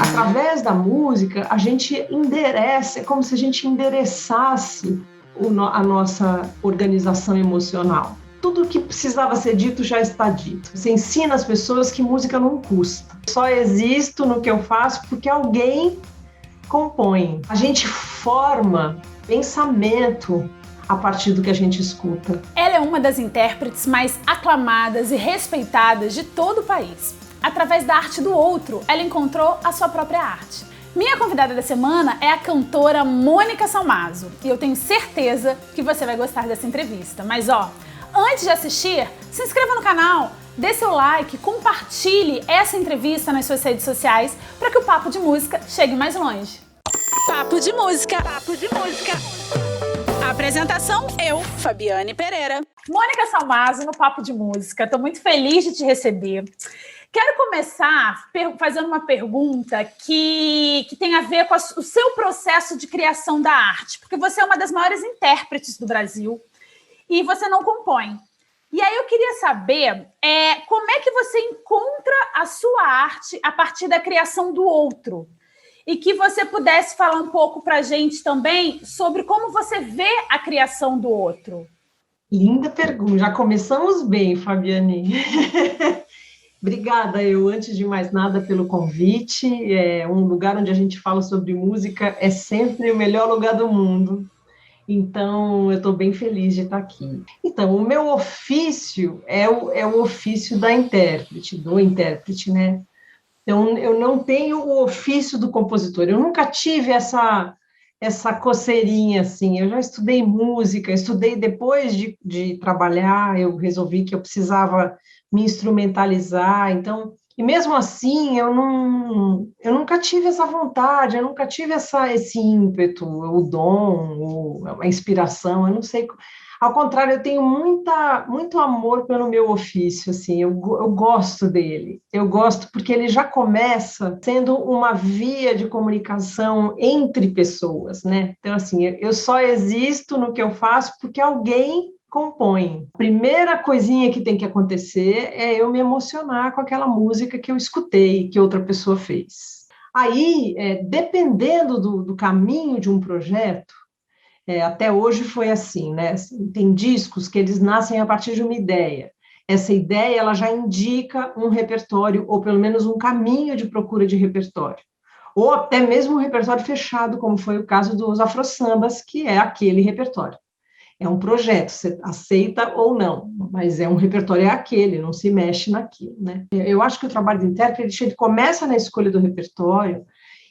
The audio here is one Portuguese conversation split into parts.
Através da música, a gente endereça, é como se a gente endereçasse a nossa organização emocional. Tudo o que precisava ser dito já está dito. Você ensina as pessoas que música não custa. Só existo no que eu faço porque alguém compõe. A gente forma pensamento a partir do que a gente escuta. Ela é uma das intérpretes mais aclamadas e respeitadas de todo o país. Através da arte do outro, ela encontrou a sua própria arte. Minha convidada da semana é a cantora Mônica Salmazo e eu tenho certeza que você vai gostar dessa entrevista. Mas antes de assistir, se inscreva no canal, dê seu like, compartilhe essa entrevista nas suas redes sociais para que o Papo de Música chegue mais longe. Papo de Música. Papo de Música. Apresentação, eu, Fabiane Pereira. Mônica Salmazo no Papo de Música. Estou muito feliz de te receber. Quero começar fazendo uma pergunta que tem a ver com o seu processo de criação da arte, porque você é uma das maiores intérpretes do Brasil e você não compõe. E aí eu queria saber como é que você encontra a sua arte a partir da criação do outro? E que você pudesse falar um pouco para a gente também sobre como você vê a criação do outro. Linda pergunta, já começamos bem, Fabiane. Obrigada, antes de mais nada, pelo convite. É um lugar onde a gente fala sobre música, é sempre o melhor lugar do mundo. Então, eu estou bem feliz de estar aqui. Então, o meu ofício é o ofício do intérprete, né? Então, eu não tenho o ofício do compositor. Eu nunca tive essa coceirinha, assim. Eu já estudei música, estudei depois de trabalhar, eu resolvi que eu precisava me instrumentalizar, então, e mesmo assim, eu nunca tive essa vontade, eu nunca tive esse ímpeto, o dom, a inspiração, eu não sei. Ao contrário, eu tenho muito amor pelo meu ofício, assim, eu gosto dele, eu gosto porque ele já começa sendo uma via de comunicação entre pessoas, né? Então, assim, eu só existo no que eu faço porque alguém compõe. A primeira coisinha que tem que acontecer é eu me emocionar com aquela música que eu escutei, que outra pessoa fez. Aí, dependendo do caminho de um projeto, até hoje foi assim, né? Tem discos que eles nascem a partir de uma ideia. Essa ideia ela já indica um repertório, ou pelo menos um caminho de procura de repertório. Ou até mesmo um repertório fechado, como foi o caso dos afro-sambas, que é aquele repertório. É um projeto, você aceita ou não, mas é um repertório, é aquele, não se mexe naquilo, né? Eu acho que o trabalho do intérprete, ele começa na escolha do repertório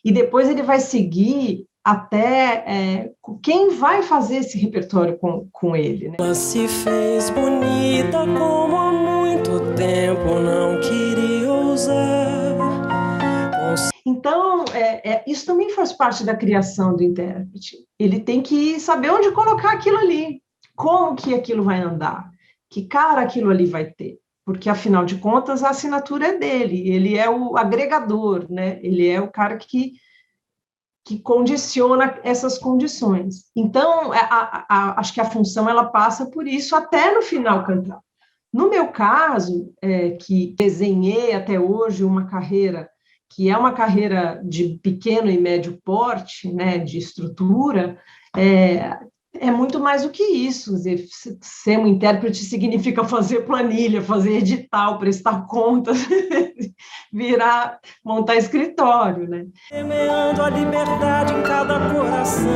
e depois ele vai seguir até quem vai fazer esse repertório com ele, né? Ela se fez bonita como há muito tempo não queria usar. Então, isso também faz parte da criação do intérprete. Ele tem que saber onde colocar aquilo ali, como que aquilo vai andar, que cara aquilo ali vai ter, porque, afinal de contas, a assinatura é dele, ele é o agregador, né? Ele é o cara que condiciona essas condições. Então, acho que a função ela passa por isso até no final cantar. No meu caso, que desenhei até hoje uma carreira que é uma carreira de pequeno e médio porte, né, de estrutura, é muito mais do que isso. Ser um intérprete significa fazer planilha, fazer edital, prestar contas, montar escritório, né? Semeando a liberdade em cada coração.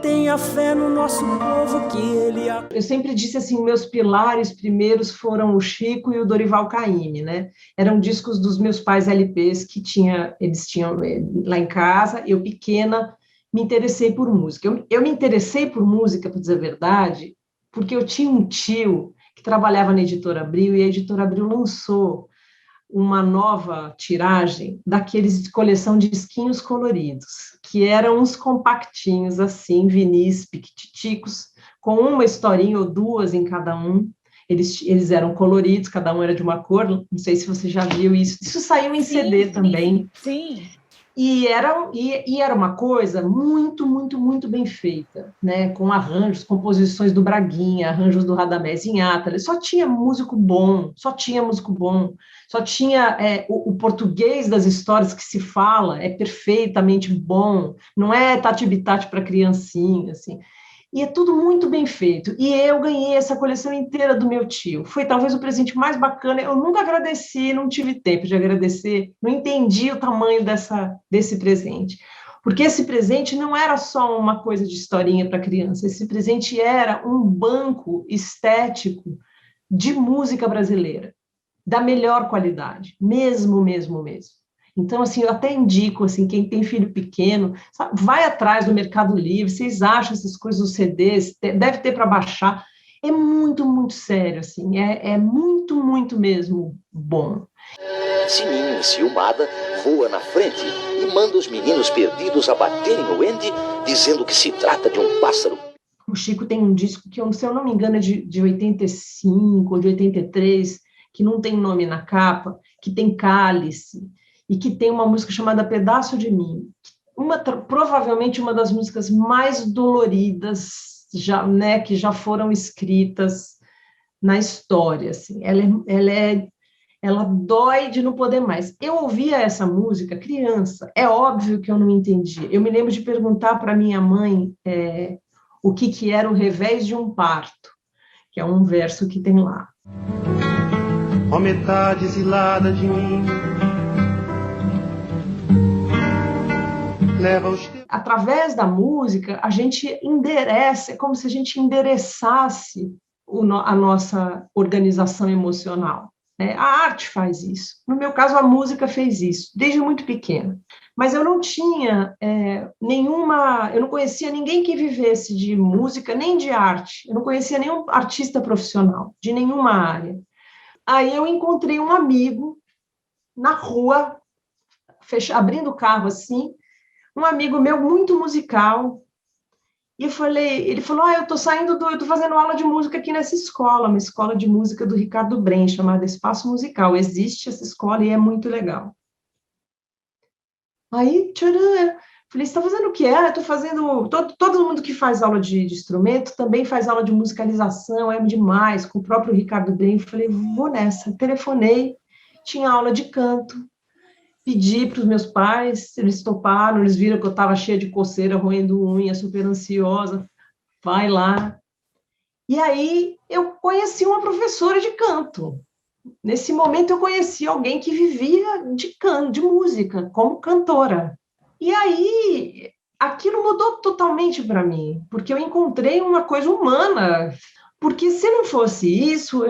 Tenha fé no nosso povo que ele... Eu sempre disse assim, meus pilares primeiros foram o Chico e o Dorival Caymmi, né? Eram discos dos meus pais LPs que eles tinham lá em casa, eu pequena, me interessei por música. Eu me interessei por música, para dizer a verdade, porque eu tinha um tio que trabalhava na Editora Abril, e a Editora Abril lançou uma nova tiragem daqueles de coleção de disquinhos coloridos, que eram uns compactinhos, assim, vinis, piquititicos, com uma historinha ou duas em cada um. Eles eram coloridos, cada um era de uma cor, não sei se você já viu isso. Isso saiu em CD também. Sim. E era uma coisa muito, muito, muito bem feita, né? Com arranjos, composições do Braguinha, arranjos do Radamés Inhatali. Só tinha músico bom, só tinha músico bom, só tinha o português das histórias que se fala é perfeitamente bom, não é tati-bitati para criancinha, assim. E é tudo muito bem feito. E eu ganhei essa coleção inteira do meu tio. Foi talvez o presente mais bacana. Eu nunca agradeci, não tive tempo de agradecer, não entendi o tamanho desse presente. Porque esse presente não era só uma coisa de historinha para criança, esse presente era um banco estético de música brasileira, da melhor qualidade, mesmo, mesmo, mesmo. Então, assim, eu até indico, assim, quem tem filho pequeno, sabe, vai atrás do Mercado Livre, vocês acham essas coisas, os CDs, deve ter para baixar. É muito, muito sério, assim, é muito, muito mesmo bom. Sininho, enciumada, voa na frente e manda os meninos perdidos abaterem o Andy, dizendo que se trata de um pássaro. O Chico tem um disco que, se eu não me engano, é de 85 ou de 83, que não tem nome na capa, que tem Cálice, e que tem uma música chamada Pedaço de Mim, provavelmente uma das músicas mais doloridas né, que já foram escritas na história. Assim. Ela dói de não poder mais. Eu ouvia essa música criança, é óbvio que eu não entendi. Eu me lembro de perguntar para minha mãe o que era o revés de um parto, que é um verso que tem lá. Ó metade exilada de mim, através da música, a gente endereça, é como se a gente endereçasse a nossa organização emocional. Né? A arte faz isso. No meu caso, a música fez isso, desde muito pequena. Mas eu não tinha eu não conhecia ninguém que vivesse de música, nem de arte. Eu não conhecia nenhum artista profissional, de nenhuma área. Aí eu encontrei um amigo na rua, abrindo o carro assim, um amigo meu muito musical, e ele falou, eu tô fazendo aula de música aqui nessa escola, uma escola de música do Ricardo Brem, chamada Espaço Musical, existe essa escola e é muito legal. Aí, tcharam, falei, você está fazendo o quê? Eu estou fazendo, todo mundo que faz aula de instrumento também faz aula de musicalização, é demais, com o próprio Ricardo Brem, falei, vou nessa, telefonei, tinha aula de canto, pedi para os meus pais, eles toparam, eles viram que eu estava cheia de coceira, roendo unha, super ansiosa, vai lá. E aí eu conheci uma professora de canto. Nesse momento eu conheci alguém que vivia de canto, de música, como cantora. E aí aquilo mudou totalmente para mim, porque eu encontrei uma coisa humana. Porque se não fosse isso,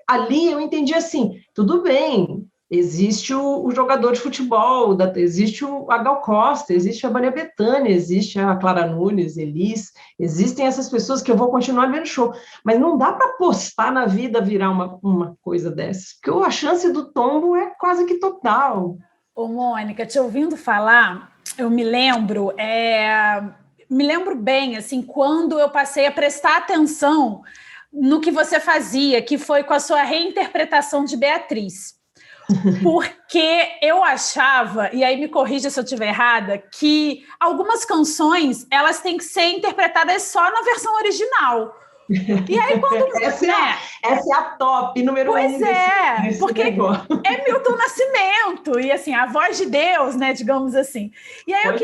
ali eu entendi assim, tudo bem, existe o jogador de futebol, existe a Gal Costa, existe a Maria Bethânia, existe a Clara Nunes, Elis, existem essas pessoas que eu vou continuar vendo show, mas não dá para apostar na vida virar uma coisa dessas, porque a chance do tombo é quase que total. Ô, Mônica, te ouvindo falar, eu me lembro bem, assim, quando eu passei a prestar atenção no que você fazia, que foi com a sua reinterpretação de Beatriz. Porque eu achava, e aí me corrija se eu estiver errada, que algumas canções elas têm que ser interpretadas só na versão original. E aí quando... essa é a top, número 1. Pois porque negócio. É Milton Nascimento, e assim, a voz de Deus, né, digamos assim. E aí eu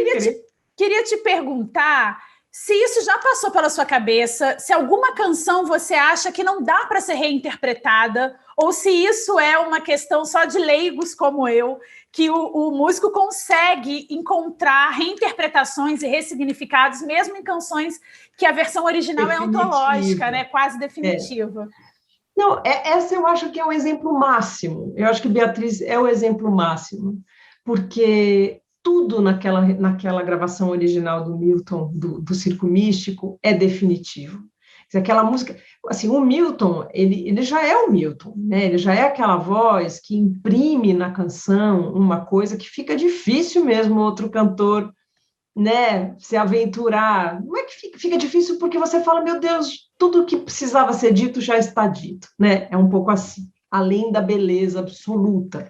queria te perguntar se isso já passou pela sua cabeça, se alguma canção você acha que não dá para ser reinterpretada, ou se isso é uma questão só de leigos como eu, que o músico consegue encontrar reinterpretações e ressignificados, mesmo em canções que a versão original é antológica, né? Quase definitiva. Não, essa eu acho que é o exemplo máximo. Eu acho que Beatriz é o exemplo máximo, porque tudo naquela gravação original do Milton, do Circo Místico, é definitivo. Aquela música, assim, o Milton, ele já é o Milton, né? Ele já é aquela voz que imprime na canção uma coisa que fica difícil mesmo outro cantor, né, se aventurar. Não é que fica difícil porque você fala, meu Deus, tudo que precisava ser dito já está dito, né? É um pouco assim, além da beleza absoluta.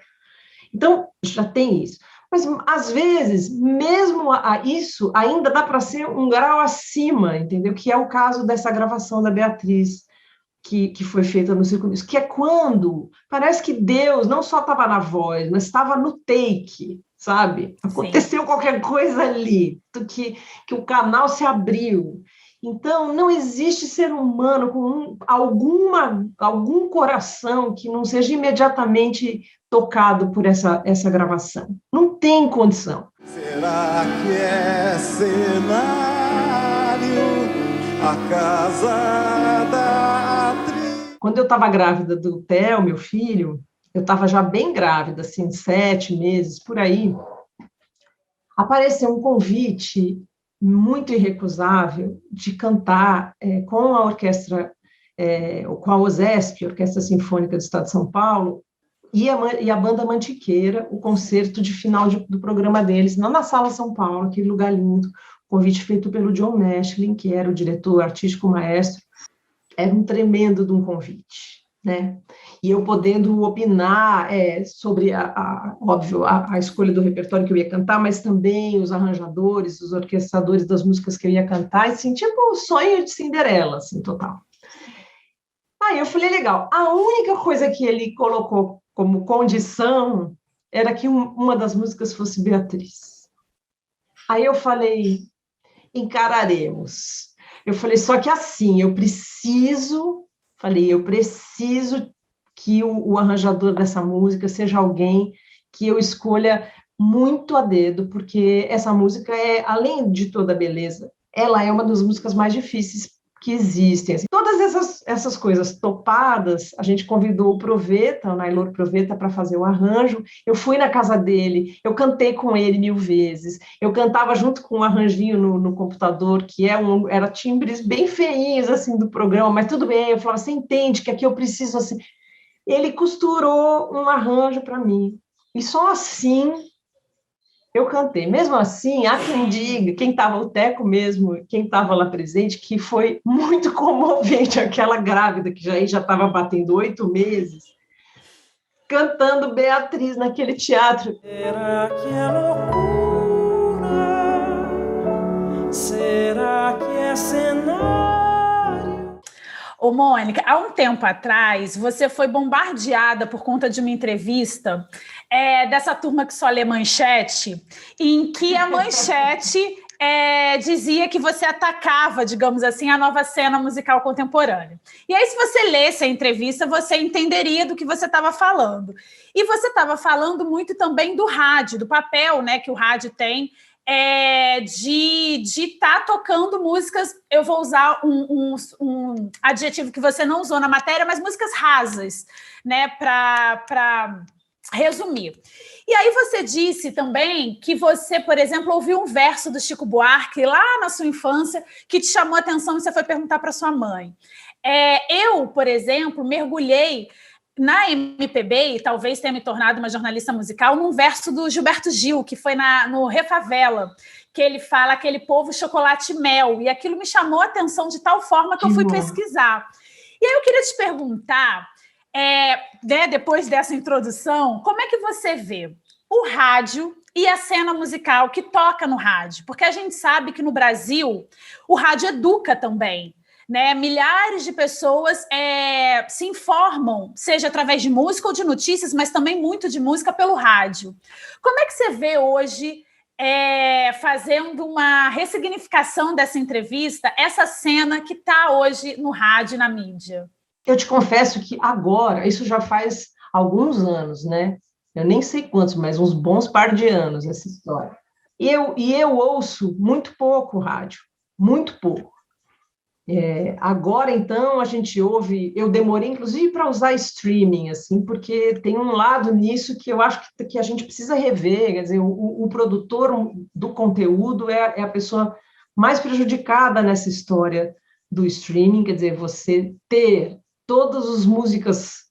Então, já tem isso. Mas, às vezes, mesmo isso, ainda dá para ser um grau acima, entendeu? Que é o caso dessa gravação da Beatriz, que foi feita no Circo Mix, que é quando parece que Deus não só estava na voz, mas estava no take, sabe? Aconteceu Sim. qualquer coisa ali, que o canal se abriu. Então, não existe ser humano com algum coração que não seja imediatamente tocado por essa gravação. Não tem condição. Será que é cenário a casa da atriz? Quando eu estava grávida do Theo, meu filho, eu estava já bem grávida, assim, 7 meses, por aí, apareceu um convite muito irrecusável de cantar com a orquestra, com a OSESP, Orquestra Sinfônica do Estado de São Paulo, e a Banda Mantiqueira, o concerto de final do programa deles, na Sala São Paulo, aquele lugar lindo, convite feito pelo John Nashlin, que era o diretor artístico maestro. Era um tremendo de um convite, né? E eu podendo opinar sobre, óbvio, a escolha do repertório que eu ia cantar, mas também os arranjadores, os orquestradores das músicas que eu ia cantar, assim, tipo um sonho de Cinderela, assim, total. Aí eu falei, legal, a única coisa que ele colocou como condição era que uma das músicas fosse Beatriz. Aí eu falei, encararemos. Eu falei, só que assim, eu preciso que o arranjador dessa música seja alguém que eu escolha muito a dedo, porque essa música além de toda a beleza, ela é uma das músicas mais difíceis que existem. Assim, todas essas coisas topadas, a gente convidou o Proveta, o Nailor Proveta, para fazer o arranjo. Eu fui na casa dele, eu cantei com ele 1000 vezes, eu cantava junto com um arranjinho no computador, que era timbres bem feinhos, assim, do programa, mas tudo bem, eu falava, você entende que aqui eu preciso, assim... Ele costurou um arranjo para mim, e só assim eu cantei. Mesmo assim, há quem diga, quem estava, o Teco mesmo, quem estava lá presente, que foi muito comovente aquela grávida, que já estava batendo 8 meses, cantando Beatriz naquele teatro. Será que é loucura? Será que é cenário? Ô, Mônica, há um tempo atrás, você foi bombardeada por conta de uma entrevista dessa turma que só lê manchete, em que a manchete dizia que você atacava, digamos assim, a nova cena musical contemporânea. E aí, se você lesse a entrevista, você entenderia do que você estava falando. E você estava falando muito também do rádio, do papel, né, que o rádio tem, de estar tocando músicas, eu vou usar um adjetivo que você não usou na matéria, mas músicas rasas, né, para resumir. E aí você disse também que você, por exemplo, ouviu um verso do Chico Buarque lá na sua infância que te chamou a atenção e você foi perguntar para sua mãe. Eu, por exemplo, mergulhei na MPB, e talvez tenha me tornado uma jornalista musical, num verso do Gilberto Gil, que foi no Refavela, que ele fala aquele povo chocolate e mel, e aquilo me chamou a atenção de tal forma que eu fui pesquisar. E aí eu queria te perguntar, depois dessa introdução, como é que você vê o rádio e a cena musical que toca no rádio? Porque a gente sabe que no Brasil o rádio educa também, né? Milhares de pessoas se informam, seja através de música ou de notícias, mas também muito de música pelo rádio. Como é que você vê hoje, fazendo uma ressignificação dessa entrevista, essa cena que está hoje no rádio e na mídia? Eu te confesso que agora, isso já faz alguns anos, né? Eu nem sei quantos, mas uns bons par de anos essa história. E eu ouço muito pouco rádio, muito pouco. Agora, então, a gente ouve... Eu demorei, inclusive, para usar streaming, assim, porque tem um lado nisso que eu acho que a gente precisa rever. Quer dizer, o produtor do conteúdo é a pessoa mais prejudicada nessa história do streaming. Quer dizer, você ter todas as músicas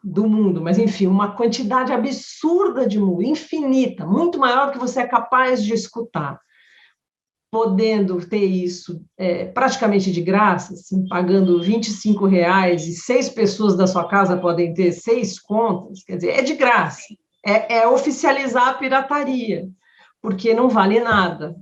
do mundo, mas, enfim, uma quantidade absurda de música, infinita, muito maior do que você é capaz de escutar, podendo ter isso praticamente de graça, assim, pagando R$25 e 6 pessoas da sua casa podem ter 6 contas, quer dizer, é de graça, é oficializar a pirataria, porque não vale nada.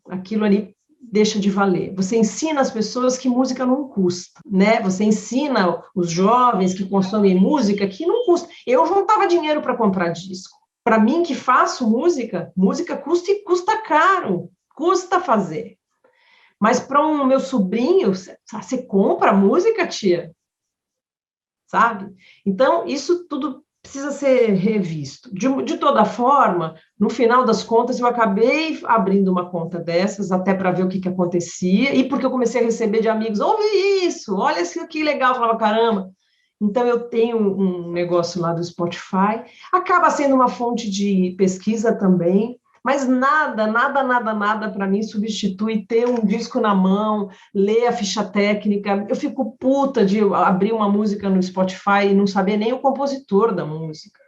Aquilo ali deixa de valer. Você ensina as pessoas que música não custa, né? Você ensina os jovens que consomem música que não custa. Eu juntava dinheiro para comprar disco. Para mim, que faço música, música custa e custa caro, custa fazer. Mas para um meu sobrinho, você compra música, tia? Sabe? Então, isso tudo precisa ser revisto. De toda forma, no final das contas, eu acabei abrindo uma conta dessas, até para ver o que acontecia, e porque eu comecei a receber de amigos, ouve isso, olha isso que legal, eu falava, caramba. Então, eu tenho um negócio lá do Spotify, acaba sendo uma fonte de pesquisa também, mas nada para mim substitui ter um disco na mão, ler a ficha técnica. Eu fico puta de abrir uma música no Spotify e não saber nem o compositor da música,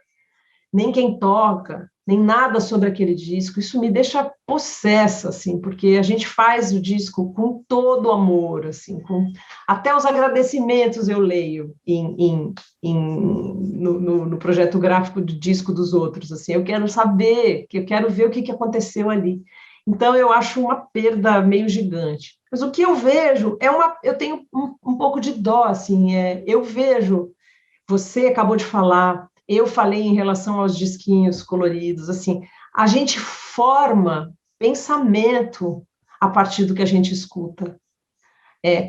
nem quem toca, nem nada sobre aquele disco. Isso me deixa possessa, assim, porque a gente faz o disco com todo amor, assim, até os agradecimentos eu leio no projeto gráfico do disco dos outros, assim, eu quero saber, eu quero ver o que aconteceu ali. Então, eu acho uma perda meio gigante. Mas o que eu vejo eu tenho um pouco de dó, assim, eu vejo, você acabou de falar, eu falei em relação aos disquinhos coloridos, assim, a gente forma pensamento a partir do que a gente escuta.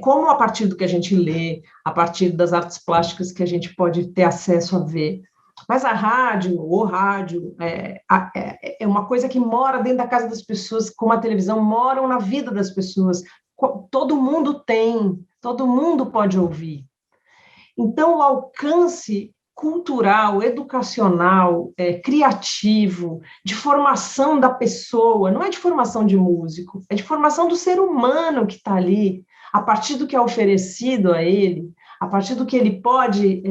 Como a partir do que a gente lê, a partir das artes plásticas que a gente pode ter acesso a ver. Mas o rádio, é uma coisa que mora dentro da casa das pessoas, como a televisão, moram na vida das pessoas. Todo mundo tem, todo mundo pode ouvir. Então, o alcance cultural, educacional, criativo, de formação da pessoa, não é de formação de músico, é de formação do ser humano que está ali, a partir do que é oferecido a ele, a partir do que ele pode...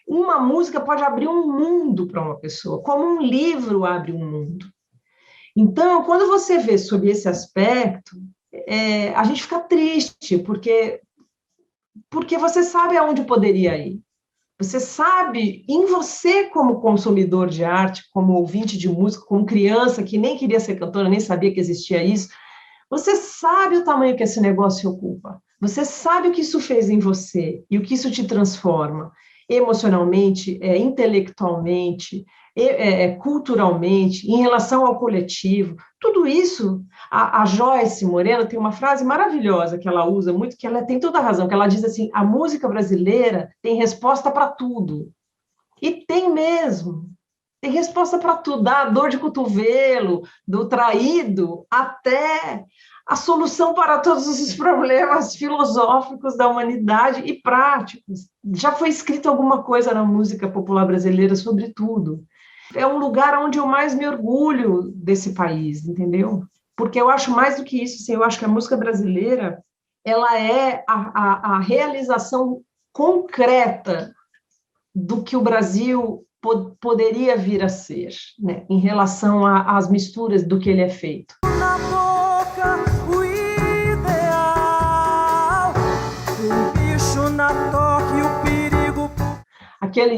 uma música pode abrir um mundo para uma pessoa, como um livro abre um mundo. Então, quando você vê sobre esse aspecto, a gente fica triste, porque você sabe aonde poderia ir. Você sabe, em você como consumidor de arte, como ouvinte de música, como criança que nem queria ser cantora, nem sabia que existia isso, você sabe o tamanho que esse negócio ocupa. Você sabe o que isso fez em você e o que isso te transforma emocionalmente, intelectualmente, culturalmente, em relação ao coletivo. Tudo isso, a Joyce Moreno tem uma frase maravilhosa que ela usa muito, que ela tem toda a razão, que ela diz assim, a música brasileira tem resposta para tudo. E tem mesmo. Tem resposta para tudo, da dor de cotovelo, do traído, até a solução para todos os problemas filosóficos da humanidade e práticos. Já foi escrito alguma coisa na música popular brasileira sobre tudo. É um lugar onde eu mais me orgulho desse país, entendeu? Porque eu acho mais do que isso, assim, eu acho que a música brasileira ela é a realização concreta do que o Brasil poderia vir a ser, né, em relação às misturas do que ele é feito. Na boca, o ideal, o bicho na toca e o perigo.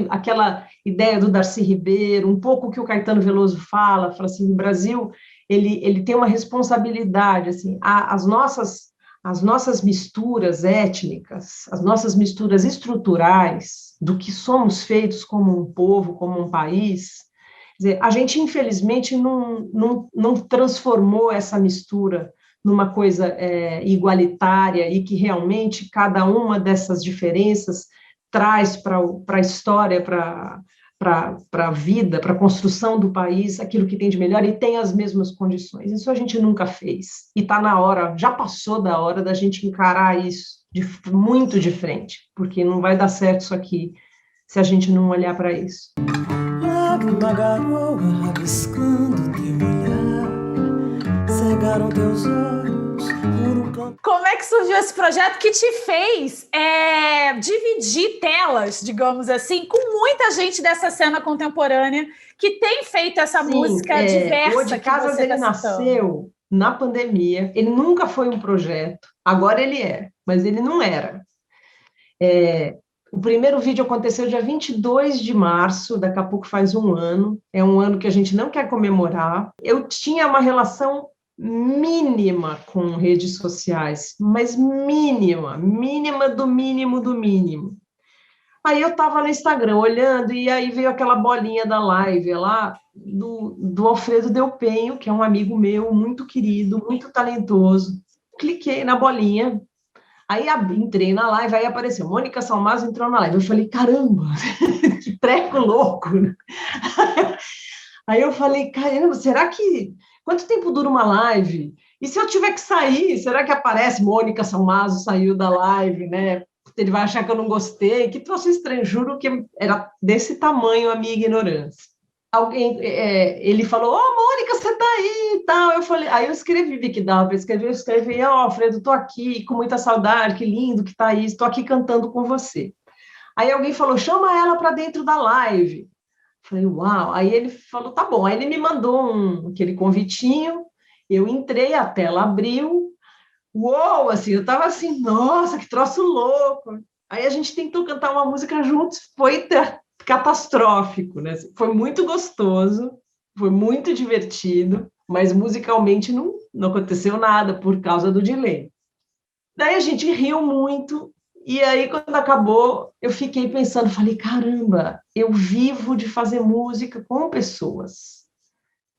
Aquela ideia do Darcy Ribeiro, um pouco o que o Caetano Veloso fala assim, o Brasil, ele tem uma responsabilidade, assim, as nossas misturas étnicas, as nossas misturas estruturais, do que somos feitos como um povo, como um país, quer dizer, a gente, infelizmente, não transformou essa mistura numa coisa igualitária e que realmente cada uma dessas diferenças traz para a história, para a vida, para a construção do país, aquilo que tem de melhor e tem as mesmas condições. Isso a gente nunca fez. E está na hora, já passou da hora da gente encarar isso muito de frente, porque não vai dar certo isso aqui se a gente não olhar para isso. Lágrima garoa rabiscando teu olhar, cegaram teus olhos. Como é que surgiu esse projeto que te fez dividir telas, digamos assim, com muita gente dessa cena contemporânea que tem feito essa música diversa? O De Casas ele nasceu na pandemia, ele nunca foi um projeto, agora ele mas ele não era. O primeiro vídeo aconteceu dia 22 de março, daqui a pouco faz um ano. É um ano que a gente não quer comemorar. Eu tinha uma relação mínima com redes sociais, mas mínima do mínimo do mínimo. Aí eu estava no Instagram olhando, e aí veio aquela bolinha da live lá do Alfredo Delpenho, que é um amigo meu, muito querido, muito talentoso. Cliquei na bolinha, aí entrei na live, aí apareceu, Mônica Salmazo entrou na live. Eu falei, caramba, que treco louco! Aí eu falei, caramba, será que... Quanto tempo dura uma live? E se eu tiver que sair, será que aparece Mônica Salmazo saiu da live, né? Ele vai achar que eu não gostei, que troço estranho, juro que era desse tamanho a minha ignorância. Ele falou, Mônica, você tá aí e tal. Eu falei, aí eu escrevi, vi que dava para escrever, eu escrevi, Alfredo, tô aqui com muita saudade, que lindo que tá aí, estou aqui cantando com você. Aí alguém falou, chama ela para dentro da live. Falei, uau. Aí ele falou, tá bom. Aí ele me mandou aquele convitinho, eu entrei, a tela abriu, uou, assim, eu tava assim, nossa, que troço louco. Aí a gente tentou cantar uma música juntos, foi catastrófico, né? Foi muito gostoso, foi muito divertido, mas musicalmente não aconteceu nada por causa do delay. Daí a gente riu muito, e aí quando acabou, eu fiquei pensando, falei, caramba, eu vivo de fazer música com pessoas.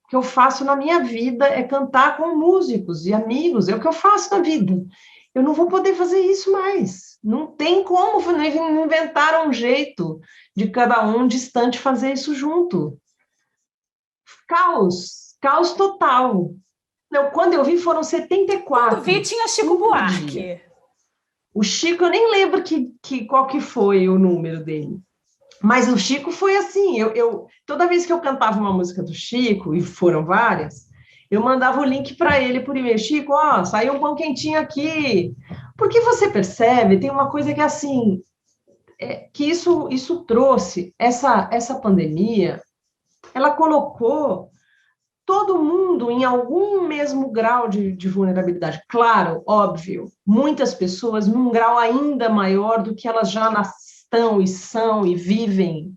O que eu faço na minha vida é cantar com músicos e amigos, é o que eu faço na vida. Eu não vou poder fazer isso mais. Não tem como, não inventaram um jeito de cada um distante fazer isso junto. Caos total. Não, quando eu vi, foram 74. Quando vi, tinha Chico Buarque. O Chico, eu nem lembro qual que foi o número dele. Mas o Chico foi assim, toda vez que eu cantava uma música do Chico, e foram várias, eu mandava o link para ele por e-mail. Chico, saiu um pão quentinho aqui. Porque você percebe, tem uma coisa que é assim, que isso trouxe, essa pandemia, ela colocou todo mundo em algum mesmo grau de vulnerabilidade. Claro, óbvio, muitas pessoas num grau ainda maior do que elas já estão e são e vivem,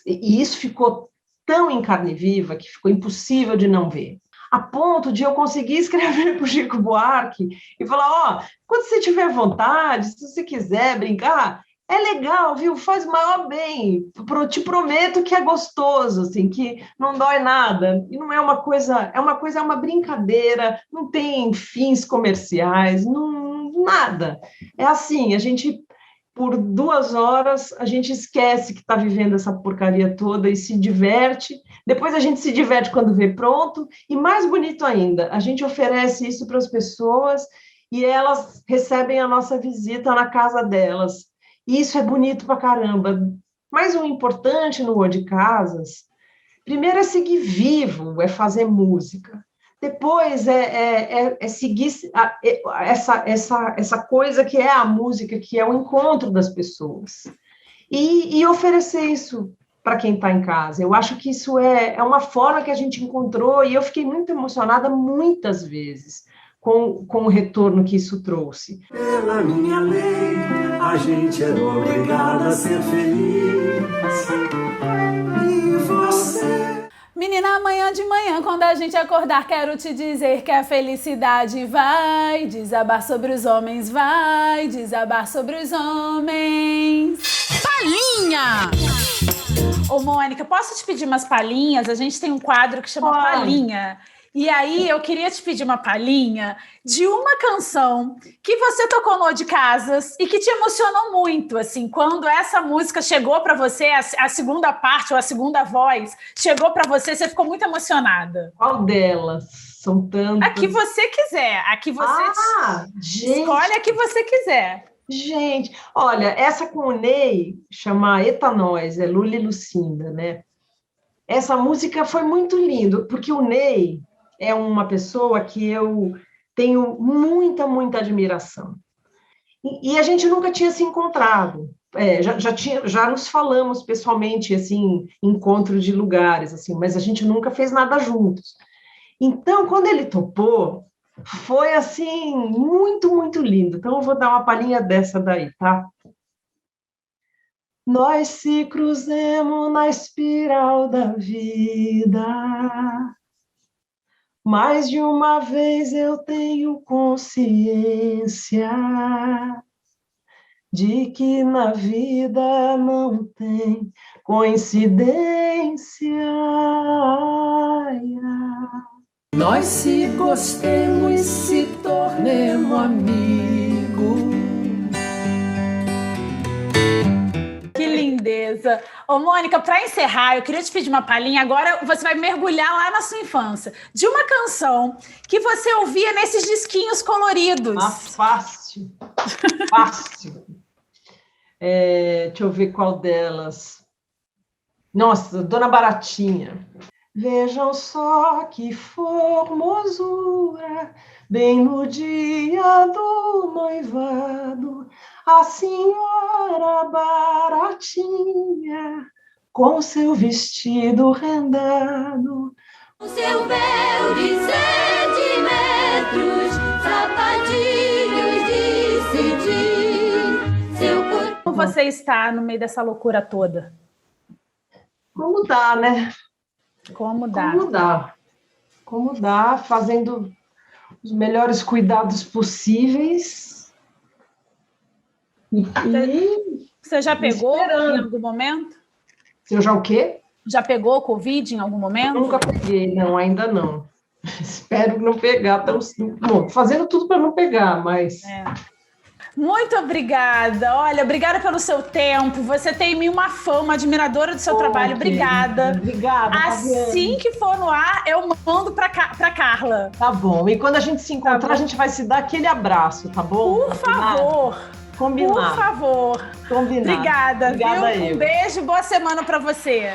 e isso ficou tão em carne viva que ficou impossível de não ver, a ponto de eu conseguir escrever para o Chico Buarque e falar, quando você tiver vontade, se você quiser brincar, é legal, viu? Faz o maior bem, te prometo que é gostoso, assim, que não dói nada, e não é uma coisa, é uma brincadeira, não tem fins comerciais, nada, é assim, a gente... Por 2 horas, a gente esquece que está vivendo essa porcaria toda e se diverte. Depois a gente se diverte quando vê pronto. E mais bonito ainda, a gente oferece isso para as pessoas e elas recebem a nossa visita na casa delas. E isso é bonito pra caramba. Mas o importante no Rua de Casas, primeiro é seguir vivo, é fazer música. Depois é seguir essa coisa que é a música, que é o encontro das pessoas. E oferecer isso para quem está em casa. Eu acho que isso é uma forma que a gente encontrou, e eu fiquei muito emocionada muitas vezes com o retorno que isso trouxe. Pela minha lei, a gente é obrigado a ser feliz. E você... Menina, amanhã de manhã, quando a gente acordar, quero te dizer que a felicidade vai desabar sobre os homens, vai desabar sobre os homens. Palhinha! Ô, Mônica, posso te pedir umas palhinhas? A gente tem um quadro que chama Palhinha. E aí, eu queria te pedir uma palhinha de uma canção que você tocou no de Casas e que te emocionou muito, assim, quando essa música chegou para você, a segunda parte ou a segunda voz chegou para você, você ficou muito emocionada. Qual delas? São tantas. A que você quiser, a que você escolhe a que você quiser. Gente, olha, essa com o Ney, chama Eta Nós, é Lula e Lucinda, né? Essa música foi muito linda, porque o Ney é uma pessoa que eu tenho muita admiração. E a gente nunca tinha se encontrado. Já nos falamos pessoalmente, assim, encontro de lugares, assim, mas a gente nunca fez nada juntos. Então, quando ele topou, foi, assim, muito lindo. Então, eu vou dar uma palhinha dessa daí, tá? nós se cruzemos na espiral da vida. Mais de uma vez eu tenho consciência de que na vida não tem coincidência. Nós se gostemos e se tornemos amigos. Que lindeza! Ô, Mônica, para encerrar, eu queria te pedir uma palhinha. Agora você vai mergulhar lá na sua infância, de uma canção que você ouvia nesses disquinhos coloridos. Ah, fácil. Fácil. Deixa eu ver qual delas. Nossa, Dona Baratinha. Vejam só que formosura, bem no dia do noivado, a senhora Baratinha, com seu vestido rendado. O seu véu de 7 metros, sapatinhos de cetim, seu corpo... Como você está no meio dessa loucura toda? Como dá, né? Como dá? Como dá? Como dá, fazendo os melhores cuidados possíveis. Você já pegou esperando. em algum momento? Você já o quê? Já pegou Covid em algum momento? Nunca peguei, não, ainda não. Espero não pegar. Bom, fazendo tudo para não pegar, mas... Muito obrigada. Olha, obrigada pelo seu tempo. Você tem em mim uma fã, uma admiradora do seu trabalho. Obrigada. Obrigada. Assim que for no ar, eu mando pra Carla. Tá bom. E quando a gente se encontrar, a gente vai se dar aquele abraço, tá bom? Por favor. Combinado. Por favor. Combinado. Obrigada, Obrigada viu? eu. Um beijo, boa semana pra você.